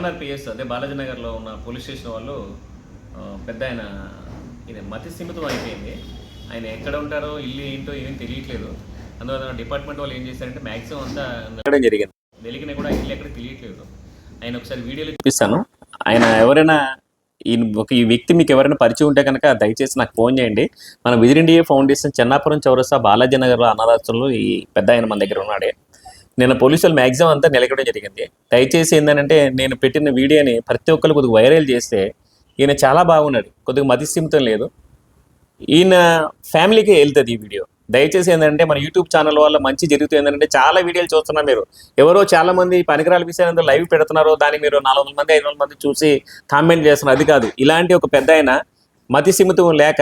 Jawaharlal PS అదే బాలాజీ నగర్లో ఉన్న పోలీస్ స్టేషన్ వాళ్ళు పెద్ద ఆయన ఇది మతి స్థిమితం అయిపోయింది. ఆయన ఎక్కడ ఉంటారో ఇల్లు ఏంటో ఏమీ తెలియట్లేదు. అందువల్ల డిపార్ట్మెంట్ వాళ్ళు ఏం చేశారంటే మ్యాక్సిమం అంతా వెళ్ళడం జరిగింది. వెలిగినా కూడా ఇల్లు ఎక్కడ తెలియట్లేదు. ఆయన ఒకసారి వీడియోలో చూపిస్తాను. ఆయన ఎవరైనా ఈ వ్యక్తి మీకు ఎవరైనా పరిచయం ఉంటే కనుక దయచేసి నాకు ఫోన్ చేయండి. మన విజన్ ఇండియా ఫౌండేషన్ చెన్నాపురం చౌరస్తా బాలాజీ నగర్లో అనాథాశ్రమంలో ఈ పెద్ద ఆయన మన దగ్గర ఉన్నాడే. నేను పోలీసులు మ్యాక్సిమం అంతా నిలకడం జరిగింది. దయచేసి ఏంటంటే నేను పెట్టిన వీడియోని ప్రతి ఒక్కరు కొద్దిగా వైరల్ చేస్తే ఈయన చాలా బాగున్నాడు, కొద్దిగా మతిస్థిమితం లేదు, ఈయన ఫ్యామిలీకి వెళ్తుంది ఈ వీడియో. దయచేసి ఏంటంటే మన యూట్యూబ్ ఛానల్ వల్ల మంచి జరుగుతుంది. ఏంటంటే చాలా వీడియోలు చూస్తున్నారు మీరు, ఎవరో చాలా మంది పనికిరాల విషయాలు లైవ్ పెడుతున్నారు, దాన్ని మీరు 400 మంది 500 మంది చూసి కామెంట్ చేస్తున్నారు. అది కాదు, ఇలాంటి ఒక పెద్ద ఆయన మతి స్థిమితం లేక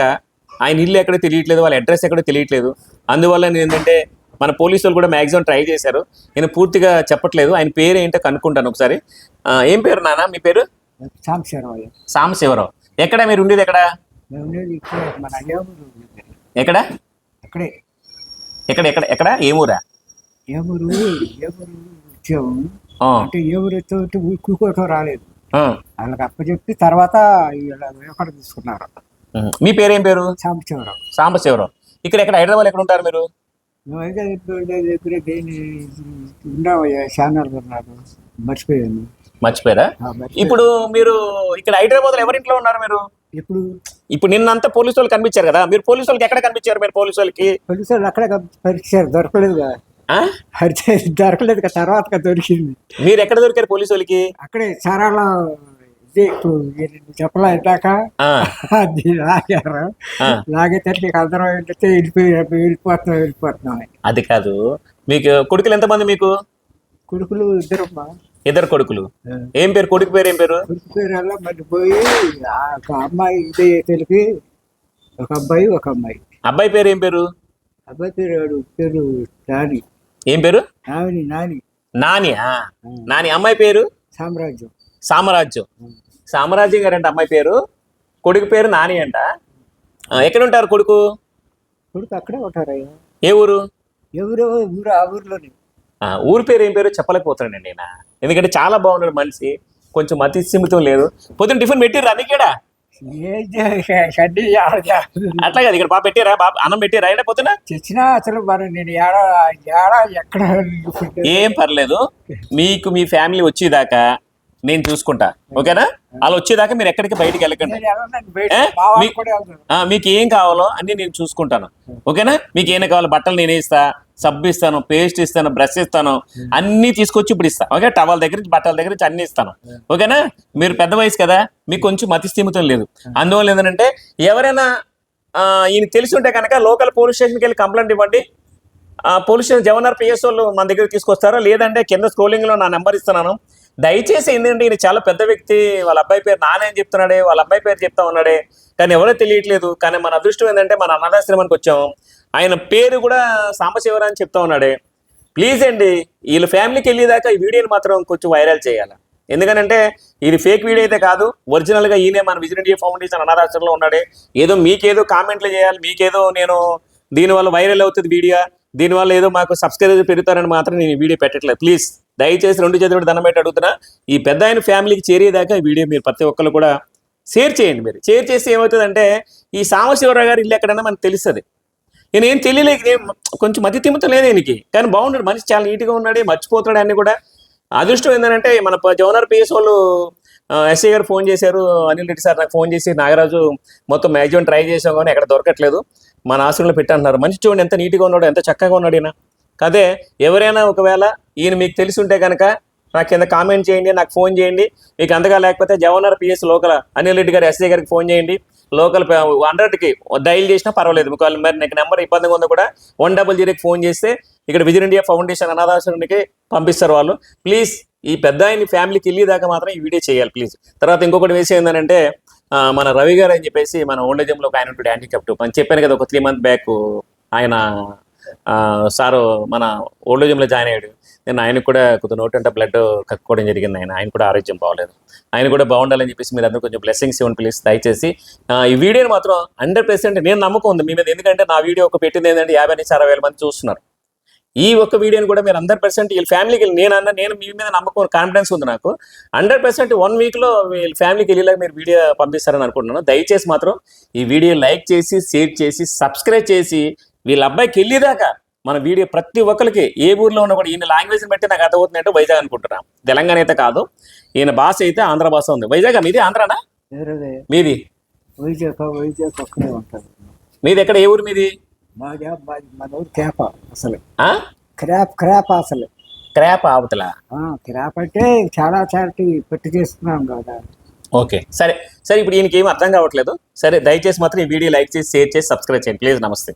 ఆయన ఇల్లు ఎక్కడో తెలియట్లేదు, వాళ్ళ అడ్రస్ ఎక్కడో తెలియట్లేదు. అందువల్ల నేను ఏంటంటే మన పోలీసులు కూడా మ్యాక్సిమం ట్రై చేశారు. నేను పూర్తిగా చెప్పట్లేదు, ఆయన పేరు ఏంటో కనుక్కుంటాను ఒకసారి. ఏం పేరు నాన్న మీ పేరు? సాంబశివరావు. ఎక్కడ మీరు ఉండేది? ఎక్కడ ఎక్కడ ఎక్కడ ఎక్కడ ఎక్కడ ఏమూరా? అంటే ఎవరితో కూకోవటం రాలేదు, వాళ్ళకి అప్పచెప్పి తర్వాత ఎక్కడ తీసుకున్నారు. మీ పేరు ఏం పేరు? సాంబశివరావు. సాంబశివరావు. ఇక్కడ ఎక్కడ హైదరాబాద్ ఎక్కడ ఉంటారు మీరు? ఛానల్ ఉన్నారు, మర్చిపోయాను. మర్చిపోయారా? ఇప్పుడు మీరు ఇక్కడ హైదరాబాద్ లో ఎవరింట్లో ఉన్నారు మీరు? ఇప్పుడు నిన్నంతా పోలీసు వాళ్ళు కనిపించారు కదా, మీరు పోలీసు వాళ్ళకి ఎక్కడ కనిపించారు? మీరు పోలీసు వాళ్ళకి అక్కడే పరిచారు, దొరకలేదు దొరకలేదు తర్వాత దొరికింది. మీరు ఎక్కడ దొరికారు పోలీసు వాళ్ళకి? అక్కడే చాలా చెప్పలా ఇందాక లాగారు, లాగితే అందరం వెళ్ళిపోతున్నాం. అది కాదు, మీకు కొడుకులు ఎంతమంది? మీకు కొడుకులు ఇద్దరు కొడుకులు. ఏం పేరు? కొడుకు పేరు ఏం పేరు? కొడుకు పేరు అలా మళ్ళీ పోయి ఒక అమ్మాయి తెలిపి, ఒక అబ్బాయి ఒక అమ్మాయి. అబ్బాయి పేరు ఏం పేరు? అబ్బాయి పేరు నాని. ఏం పేరు? నాని. నాని. నాని. అమ్మాయి పేరు? సామ్రాజ్యం. సామ్రాజ్యం గారంట అమ్మాయి పేరు, కొడుకు పేరు నాని అంట. ఎక్కడ ఉంటారు కొడుకు? అక్కడే ఉంటారయ్యా. ఏ ఊరు? ఊరు ఆ ఊర్లోనే. ఊరి పేరు ఏం పేరు చెప్పలేకపోతున్నానండి నేను, ఎందుకంటే చాలా బాగున్నాడు మనిషి, కొంచెం మతి స్థిమితం లేదు. పొద్దున్న టిఫిన్ పెట్టిర్రా మీకేడా? అట్లా కదా, ఇక్కడ బాగా పెట్టారా? బాబు అన్నం పెట్టారా? అయినా పొద్దున తెచ్చినా అసలు నేను ఎక్కడ ఏం పర్లేదు, మీకు మీ ఫ్యామిలీ వచ్చేదాకా నేను చూసుకుంటా, ఓకేనా? అలా వచ్చేదాకా మీరు ఎక్కడికి బయటికి వెళ్ళకండి. మీకు ఏం కావాలో అన్ని నేను చూసుకుంటాను, ఓకేనా? మీకు ఏం కావాలో బట్టలు నేనే ఇస్తా, సబ్బు ఇస్తాను, పేస్ట్ ఇస్తాను, బ్రష్ ఇస్తాను, అన్ని తీసుకొచ్చి ఇప్పుడు ఇస్తాను, ఓకే? టవల్ దగ్గర నుంచి బట్టల దగ్గర నుంచి అన్ని ఇస్తాను, ఓకేనా? మీరు పెద్ద వయసు కదా, మీకు కొంచెం మతి స్థిమితం లేదు. అందువల్ల ఏంటంటే ఎవరైనా ఈయన తెలిసి ఉంటే కనుక లోకల్ పోలీస్ స్టేషన్కి వెళ్ళి కంప్లైంట్ ఇవ్వండి. పోలీస్ స్టేషన్ జవహర్ పిఎస్ వాళ్ళు మన దగ్గర తీసుకొస్తారా, లేదంటే కింద స్క్రోలింగ్లో నా నెంబర్ ఇస్తున్నాను. దయచేసి ఏంటంటే ఈయన చాలా పెద్ద వ్యక్తి, వాళ్ళ అబ్బాయి పేరు నానే అని చెప్తున్నాడే, వాళ్ళ అబ్బాయి పేరు చెప్తా ఉన్నాడే, కానీ ఎవరో తెలియట్లేదు. కానీ మన అదృష్టం ఏంటంటే మన అనాథాశ్రమానికి వచ్చాము, ఆయన పేరు కూడా సాంబశివరావు అని చెప్తా ఉన్నాడే. ప్లీజ్ అండి, వీళ్ళ ఫ్యామిలీకి వెళ్ళేదాకా ఈ వీడియోని మాత్రం కొంచెం వైరల్ చేయాలి. ఎందుకంటే ఇది ఫేక్ వీడియో అయితే కాదు, ఒరిజినల్గా ఈయనే మన విజన్ ఇండియా ఫౌండేషన్ అనాథాశ్రమంలో ఉన్నాడే. ఏదో మీకేదో కామెంట్లు చేయాలి, మీకేదో నేను దీనివల్ల వైరల్ అవుతుంది వీడియో, దీనివల్ల ఏదో మాకు సబ్స్క్రైబర్ పెరుగుతారని మాత్రం నేను ఈ వీడియో పెట్టట్లేదు. ప్లీజ్ దయచేసి 2 చేతులు దండం పెట్టి అడుగుతున్నా, ఈ పెద్ద ఆయన ఫ్యామిలీకి చేరేదాకా ఈ వీడియో మీరు ప్రతి ఒక్కరు కూడా షేర్ చేయండి. మీరు షేర్ చేస్తే ఏమవుతుందంటే ఈ సాంబశివరావు గారు ఇల్లు ఎక్కడైనా మనకు తెలుస్తుంది. నేను ఏం తెలియలేదు, కొంచెం మతి తిమ్మతం లేదు ఈయనకి, కానీ బాగున్నాడు మనిషి, చాలా నీట్గా ఉన్నాడు, మర్చిపోతాడు అన్ని కూడా. అదృష్టం ఏంటంటే మన జవహర్ పిఎస్ వాళ్ళు ఎస్ఐ గారు ఫోన్ చేశారు, అనిల్ రెడ్డి సార్ నాకు ఫోన్ చేసి, నాగరాజు మొత్తం మ్యాక్సిమం ట్రై చేసాం కానీ ఎక్కడ దొరకట్లేదు, మన ఆశ్రమంలో పెట్టంటున్నారు. మంచి చూడండి ఎంత నీట్గా ఉన్నాడు, ఎంత చక్కగా ఉన్నాడు ఈయన. అదే ఎవరైనా ఒకవేళ ఈయన మీకు తెలిసి ఉంటే కనుక నాకు కింద కామెంట్ చేయండి, నాకు ఫోన్ చేయండి. మీకు అంతగా లేకపోతే జవహర్ పిఎస్ లోకల్ అనిల్ రెడ్డి గారు ఎస్ఐ గారికి ఫోన్ చేయండి. లోకల్ 100కి డైల్ చేసినా పర్వాలేదు. మీకు మరి నాకు నెంబర్ ఇబ్బందిగా ఉందో కూడా 100కి ఫోన్ చేస్తే ఇక్కడ విజన్ ఇండియా ఫౌండేషన్ అనాథాశ్రమానికి పంపిస్తారు వాళ్ళు. ప్లీజ్ ఈ పెద్ద ఆయన ఫ్యామిలీకి వెళ్ళేదాకా మాత్రం ఈ వీడియో చేయాలి ప్లీజ్. తర్వాత ఇంకొకటి వేసి ఏంటంటే మన రవి గారు అని చెప్పేసి మన ఓల్డేజ్లో ఒక ఆయన ఉంటుంది హ్యాండిక్యాప్ట్, అని చెప్పాను కదా ఒక 3 months బ్యాక్ ఆయన సారు మన ఓల్డేజ్లో జాయిన్ అయ్యాడు. నేను ఆయనకు కూడా కొద్దిగా నోటంట బ్లడ్ కక్కుకోవడం జరిగింది. ఆయన కూడా ఆరోగ్యం బాగోలేదు, ఆయన కూడా బాగుండాలని చెప్పేసి మీరు అందరూ కొంచెం బ్లెస్సింగ్స్ ఇవ్వండి ప్లీజ్ దయచేసి. ఈ వీడియోని మాత్రం 100% నేను నమ్మకం ఉంది మీ మీద, ఎందుకంటే నా వీడియో ఒక పెట్టింది ఏంటంటే 50 నుంచి 60 వేల మంది చూస్తున్నారు. ఈ ఒక్క వీడియోని కూడా మీరు 100% వీళ్ళ ఫ్యామిలీకి నేను మీ మీద నమ్మకం కాన్ఫిడెన్స్ ఉంది నాకు 100% 1 వీక్లో వీళ్ళ ఫ్యామిలీకి వెళ్ళేలాగా మీరు వీడియో పంపిస్తారని అనుకుంటున్నాను. దయచేసి మాత్రం ఈ వీడియో లైక్ చేసి షేర్ చేసి సబ్స్క్రైబ్ చేసి వీళ్ళ అబ్బాయికి వెళ్ళేదాకా మన వీడియో ప్రతి ఒక్కరికి ఏ ఊర్లో ఉన్నా కూడా ఈయన లాంగ్వేజ్ని బట్టి నాకు అర్థమవుతుంది అంటే వైజాగ్ అనుకుంటున్నాం. తెలంగాణ అయితే కాదు, ఈయన భాష అయితే ఆంధ్ర భాష ఉంది. వైజాగ్ మీది ఆంధ్రానా? వేరేదే మీది వైజాగ్ ఒక్కడే ఉంటుంది. మీది ఎక్కడ? ఏ ఊరు మీది? మన ఊరు క్రాప్ అసలు. ఆ? క్రాప్ అసలు. క్రాప్ ఆవతల. క్రాప్ అంటే చాలా చాటి పెట్టి చేస్తున్నాం కదా. ఓకే, సరే సరే. ఇప్పుడు ఈయనకి ఏం అర్థం కావట్లేదు. సరే, దయచేసి మాత్రం ఈ వీడియో లైక్ చేసి షేర్ చేసి సబ్స్క్రైబ్ చేయండి ప్లీజ్. నమస్తే.